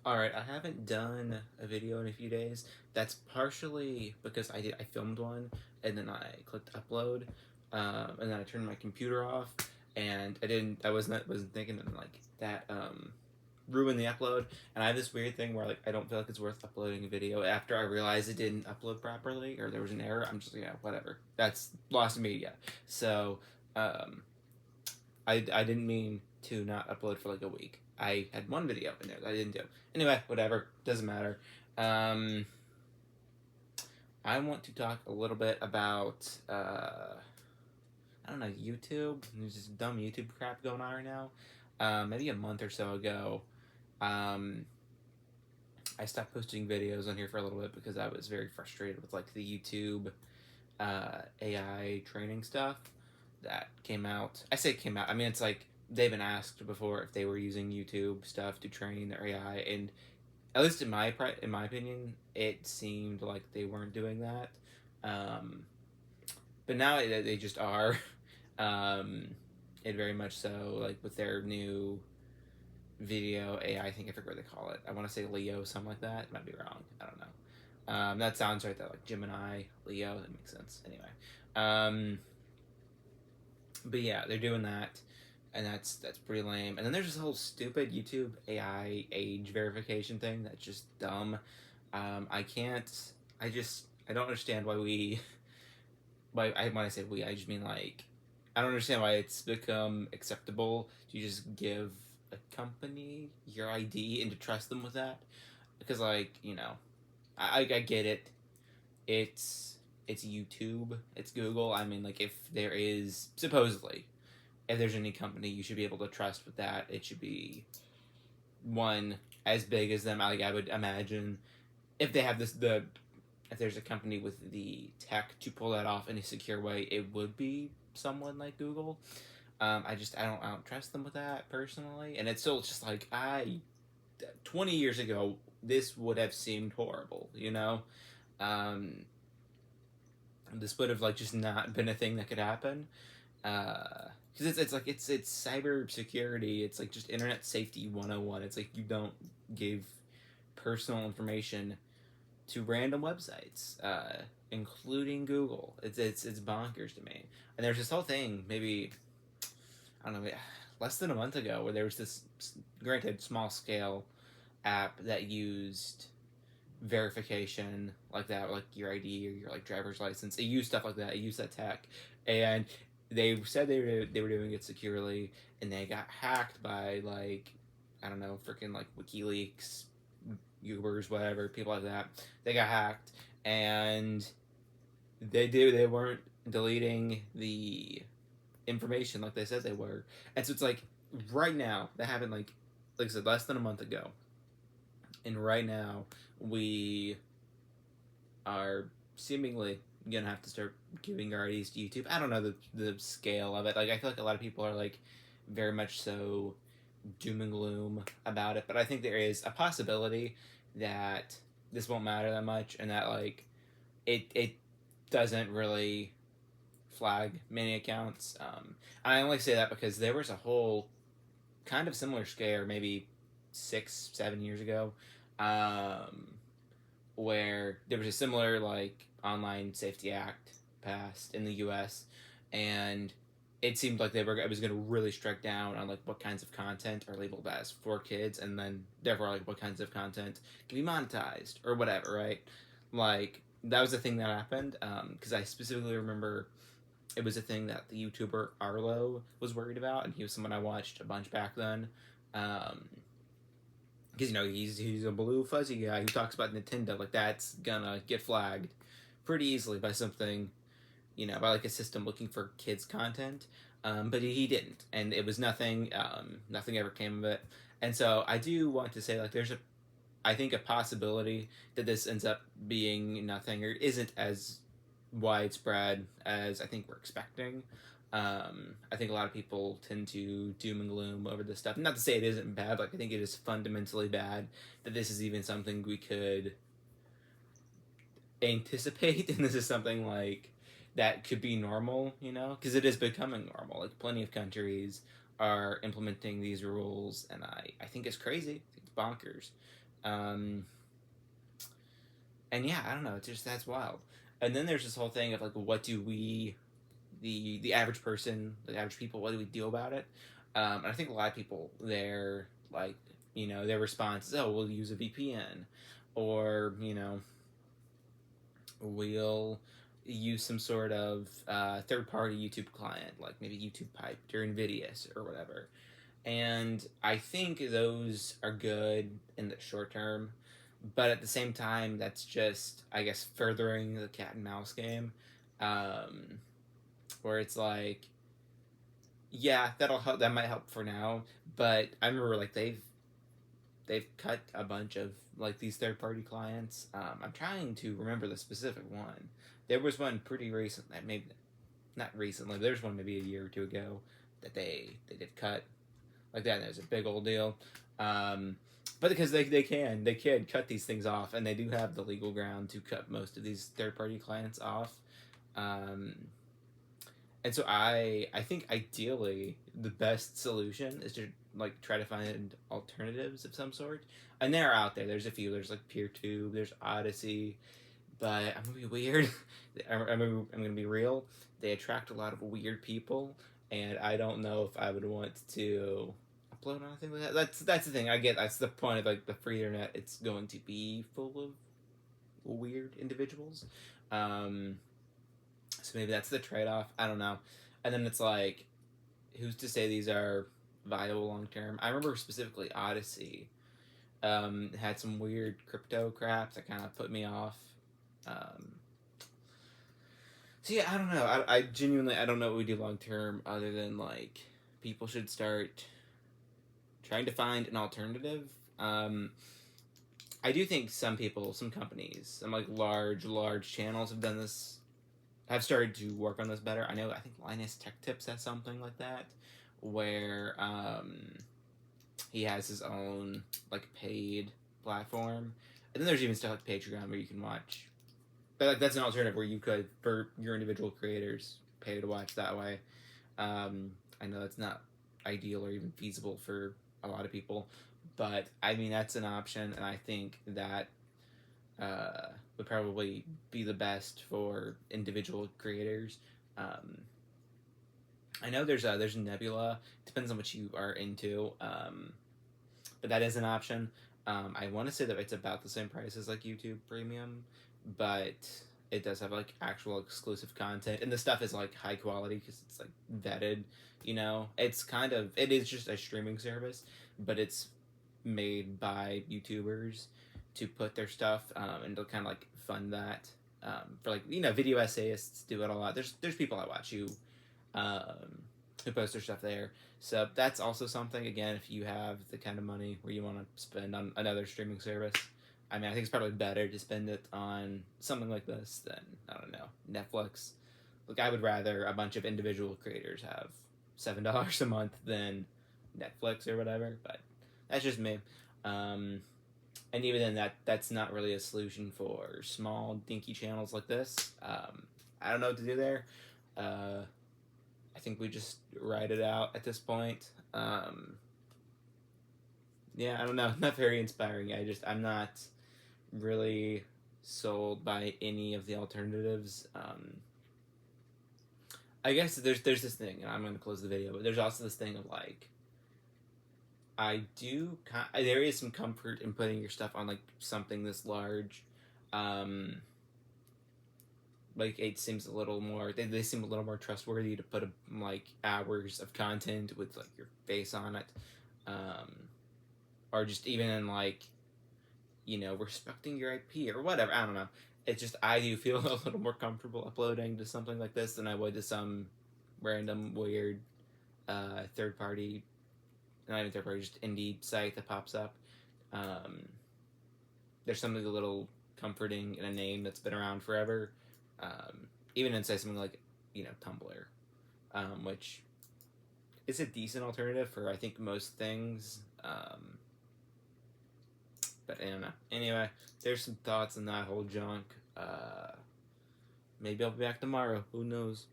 Alright, I haven't done a video in a few days. That's partially because I filmed one and then I clicked upload, and then I turned my computer off and I wasn't thinking that like that ruined the upload. And I have this weird thing where like I don't feel like it's worth uploading a video after I realize it didn't upload properly or there was an error. I'm just like, yeah, whatever. That's lost media. So um I didn't mean to not upload for like a week. I had one video in there that I didn't do. Anyway, whatever. Doesn't matter. Um, I want to talk a little bit about I don't know, YouTube. There's this dumb YouTube crap going on right now. Maybe a month or so ago, um, I stopped posting videos on here for a little bit because I was very frustrated with like the YouTube AI training stuff that came out. I say came out. I mean, it's like they've been asked before if they were using YouTube stuff to train their AI, and at least in my opinion, it seemed like they weren't doing that. Um, but now they just are. Um, it very much so, like with their new video AI. I think I forget what they call it. I want to say Leo, something like that. It might be wrong. I don't know. That sounds right. That like Gemini, Leo. That makes sense. Anyway, um, but yeah, they're doing that, and that's pretty lame. And then there's this whole stupid YouTube AI age verification thing that's just dumb. I can't. I don't understand why we. When I say we, I just mean like I don't understand why it's become acceptable to just give a company your ID and to trust them with that. Because like I get it. It's YouTube. It's Google. I mean, like if there is supposedly if there's any company you should be able to trust with that, it should be one as big as them. Like I would imagine if they have if there's a company with the tech to pull that off in a secure way, it would be someone like Google. I don't trust them with that personally, and it's still just like 20 years ago this would have seemed horrible, Um, this would have like just not been a thing that could happen. Because it's like it's cyber security. It's like just internet safety 101. It's like you don't give personal information to random websites, including Google. It's bonkers to me. And there's this whole thing, maybe I don't know, less than a month ago, where there was this, granted, small scale app that used verification like that, like your ID or your like driver's license. It used stuff like that. It used that tech, and they said they were doing it securely, and they got hacked by like I don't know, freaking like WikiLeaks, Ubers, whatever, people like that. They got hacked, and they weren't deleting the information like they said they were, and so it's like right now that happened like I said less than a month ago, and right now we are seemingly gonna have to start giving our IDs to YouTube. I don't know the scale of it. Like I feel like a lot of people are like very much so doom and gloom about it, but I think there is a possibility that this won't matter that much, and that like it doesn't really flag many accounts. I only say that because there was a whole kind of similar scare maybe 6-7 years ago, um, where there was a similar like online safety act passed in the U.S. and it seemed like it was going to really strike down on like what kinds of content are labeled as for kids, and then therefore like what kinds of content can be monetized or whatever, right? Like that was the thing that happened because I specifically remember it was a thing that the YouTuber Arlo was worried about, and he was someone I watched a bunch back then. Um, because he's a blue fuzzy guy who talks about Nintendo, like that's gonna get flagged pretty easily by something, by like a system looking for kids content. But he didn't, and it was nothing. Nothing ever came of it. And so I do want to say like I think a possibility that this ends up being nothing or isn't as widespread as I think we're expecting. I think a lot of people tend to doom and gloom over this stuff. Not to say it isn't bad, like I think it is fundamentally bad that this is even something we could anticipate, and this is something like that could be normal, because it is becoming normal. Like plenty of countries are implementing these rules, and I think it's crazy. It's bonkers. Um, and yeah, I don't know. It's just that's wild. And then there's this whole thing of like, what do we, the average person, the average people, what do we do about it? And I think a lot of people, they're like, their response is, oh, we'll use a VPN, or we'll use some sort of third-party YouTube client, like maybe YouTube Pipe or Invidious or whatever. And I think those are good in the short term, but at the same time, that's just, I guess, furthering the cat and mouse game, um, where it's like, yeah, that'll help. That might help for now, but I remember like they've cut a bunch of like these third party clients. I'm trying to remember the specific one. There was one pretty recent that maybe not recently. But there was one maybe a year or two ago that they did cut like that. And it was a big old deal. But because they can cut these things off, and they do have the legal ground to cut most of these third party clients off. Um, and so I think ideally the best solution is to like try to find alternatives of some sort. And they're out there. There's a few. There's like PeerTube. There's Odyssey. But I'm gonna be weird. I'm gonna be real. They attract a lot of weird people, and I don't know if I would want to upload on anything like that. That's the thing. I get that's the point of like the free internet. It's going to be full of weird individuals. Um, so maybe that's the trade off. I don't know. And then it's like, who's to say these are viable long term? I remember specifically Odyssey had some weird crypto crap that kind of put me off. Um, so yeah, I don't know. I genuinely I don't know what we do long term other than like people should start trying to find an alternative. Um, I do think some people, some companies, some like large channels have done this, have started to work on this better. I think Linus Tech Tips has something like that, where he has his own like paid platform, and then there's even stuff like Patreon where you can watch. But like that's an alternative where you could, for your individual creators, pay to watch that way. I know that's not ideal or even feasible for a lot of people, but I mean that's an option, and I think that would probably be the best for individual creators. Um, I know there's Nebula. Depends on what you are into, but that is an option. I want to say that it's about the same price as like YouTube Premium, but it does have like actual exclusive content, and the stuff is like high quality because it's like vetted. It is just a streaming service, but it's made by YouTubers to put their stuff and to kind of like fund that for like video essayists do it a lot. There's people I watch um, who post their stuff there. So that's also something. Again, if you have the kind of money where you want to spend on another streaming service, I mean, I think it's probably better to spend it on something like this than I don't know Netflix. Like I would rather a bunch of individual creators have $7 a month than Netflix or whatever. But that's just me. Um, and even then, that's not really a solution for small dinky channels like this. I don't know what to do there. Uh, I think we just ride it out at this point. Yeah, I don't know. Not very inspiring. I'm not really sold by any of the alternatives. I guess there's this thing, and I'm going to close the video, but there's also this thing of like, there is some comfort in putting your stuff on like something this large. Like it seems a little more, they seem a little more trustworthy to put like hours of content with like your face on it, um, or just even in like respecting your IP or whatever. I don't know. It's just I do feel a little more comfortable uploading to something like this than I would to some random weird third party, not even third party, just indie site that pops up. Um, there's something a little comforting in a name that's been around forever. Even in say something like Tumblr, which is a decent alternative for I think most things. But I don't know. Anyway, there's some thoughts on that whole junk. Maybe I'll be back tomorrow. Who knows?